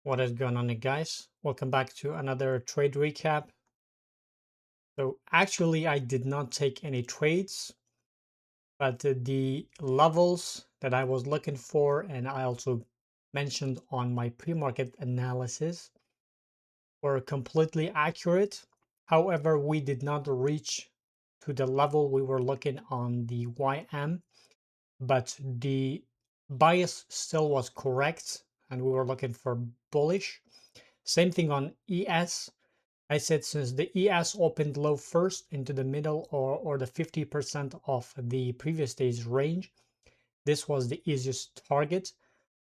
What is going on, guys? Welcome back to another trade recap. So actually, I did not take any trades, but the levels that I was looking for, and I also mentioned on my pre-market analysis, were completely accurate. However, we did not reach to the level we were looking on the YM, but the bias still was correct, and we were looking for bullish. Same thing on ES. I said since the ES opened low first into the middle or the 50% of the previous day's range, this was the easiest target.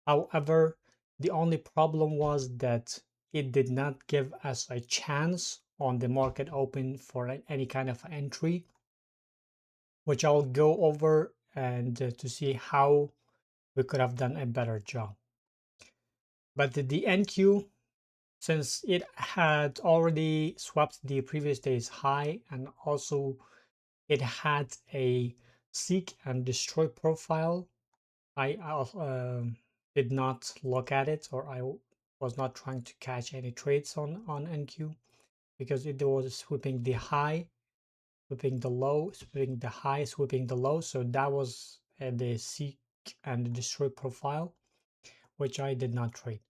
However, the only problem was that it did not give us a chance on the market open for any kind of entry, which I'll go over and to see how we could have done a better job. But the NQ, since it had already swept the previous day's high and also it had a seek and destroy profile, I did not look at it, or I was not trying to catch any trades on NQ because it was sweeping the high, sweeping the low, sweeping the high, sweeping the low. So that was the seek and the destroy profile, which I did not trade.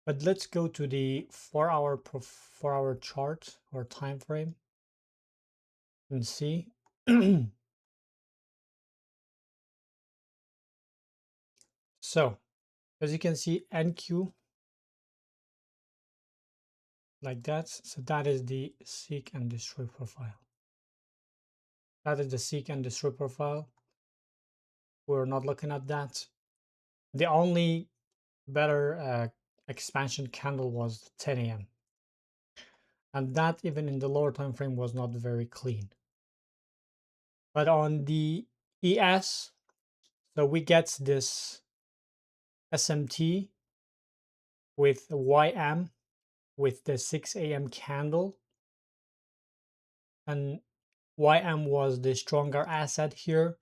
But let's go to the 4-hour chart or time frame and see. So as you can see, NQ like that. So that is the seek and destroy profile. That is the seek and destroy profile. We're not looking at that. The only better expansion candle was 10 a.m. and that even in the lower time frame was not very clean. But on the ES, so we get this SMT with YM with the 6 a.m. candle, and YM was the stronger asset here.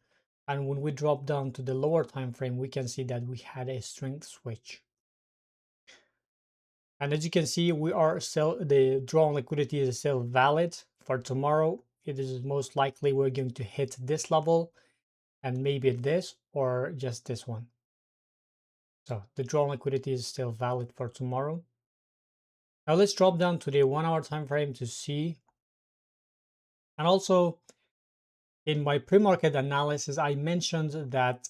And when we drop down to the lower time frame, we can see that we had a strength switch. And as you can see, we are still, the draw on liquidity is still valid for tomorrow. It is most likely we're going to hit this level and maybe this or just this one. So the draw on liquidity is still valid for tomorrow. Now let's drop down to the 1-hour time frame to see. And also in my pre-market analysis, I mentioned that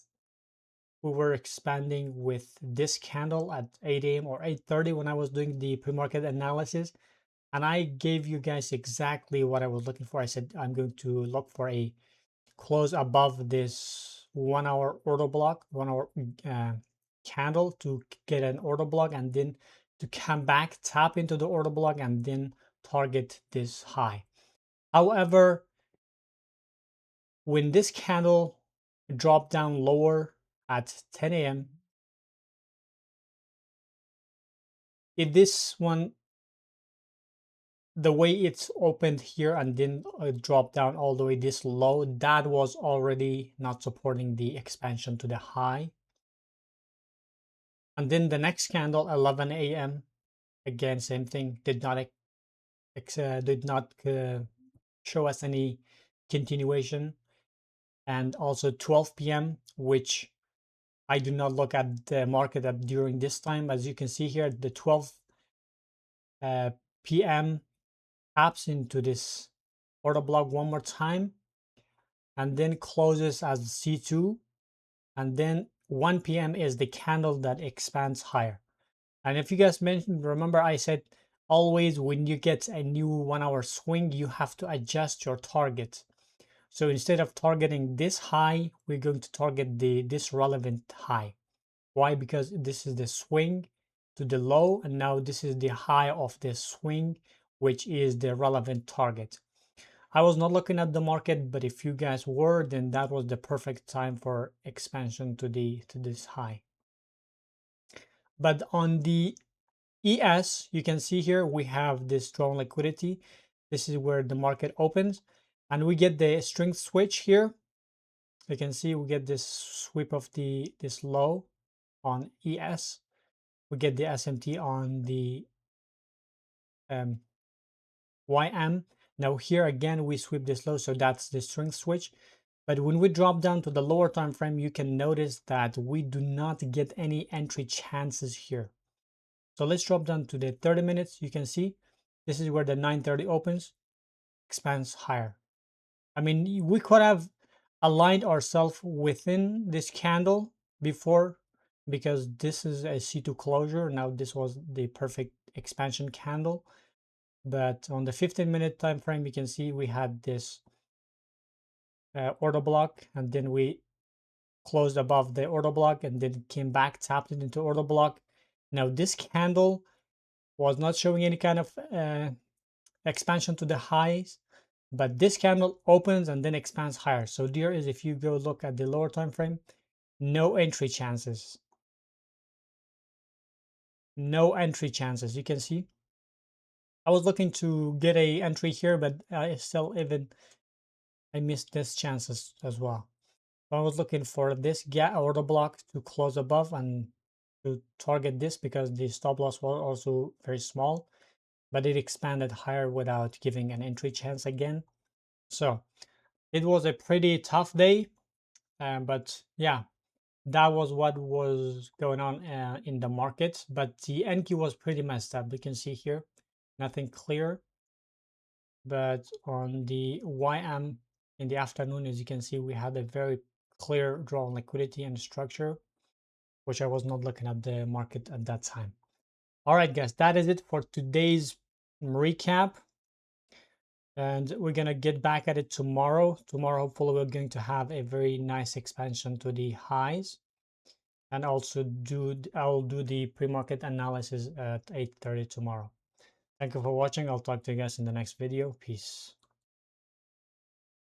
we were expanding with this candle at 8 a.m. or 8:30 when I was doing the pre-market analysis. And I gave you guys exactly what I was looking for. I said I'm going to look for a close above this 1-hour order block, 1-hour candle to get an order block, and then to come back, tap into the order block, and then target this high. However, when this candle dropped down lower at 10 a.m., if this one, the way it's opened here and then dropped down all the way this low, that was already not supporting the expansion to the high. And then the next candle, 11 a.m., again, same thing, did not show us any continuation. And also 12 p.m., which I do not look at the market at during this time. As you can see here, the 12 p.m. taps into this order block one more time and then closes as C2. And then 1 p.m. is the candle that expands higher. And if you guys remember, I said always when you get a new 1-hour swing, you have to adjust your target. So instead of targeting this high, we're going to target this relevant high. Why? Because this is the swing to the low, and now this is the high of the swing, which is the relevant target. I was not looking at the market, but if you guys were, then that was the perfect time for expansion to this high. But on the ES, you can see here we have this strong liquidity. This is where the market opens, and we get the strength switch here. You can see we get this sweep of this low on ES, we get the SMT on the um, YM. Now here again, we sweep this low, so that's the strength switch. But when we drop down to the lower time frame, you can notice that we do not get any entry chances here. So let's drop down to the 30 minutes. You can see this is where the 930 opens, expands higher. I mean, we could have aligned ourselves within this candle before, because this is a C2 closure. Now this was the perfect expansion candle. But on the 15-minute time frame, you can see we had this order block, and then we closed above the order block and then came back, tapped it into order block. Now this candle was not showing any kind of expansion to the highs, but this candle opens and then expands higher. So there is, if you go look at the lower time frame, no entry chances. No entry chances. You can see I was looking to get a entry here, but I missed this chances as well. I was looking for this gap order block to close above and to target this, because the stop loss was also very small, but it expanded higher without giving an entry chance again. So it was a pretty tough day, but yeah, that was what was going on in the market. But the NQ was pretty messed up. You can see here, nothing clear. But on the YM in the afternoon, as you can see, we had a very clear draw on liquidity and structure, which I was not looking at the market at that time. All right, guys, that is it for today's recap. And we're going to get back at it tomorrow. Tomorrow, hopefully, we're going to have a very nice expansion to the highs. And also I'll do the pre-market analysis at 8:30 tomorrow. Thank you for watching. I'll talk to you guys in the next video. Peace.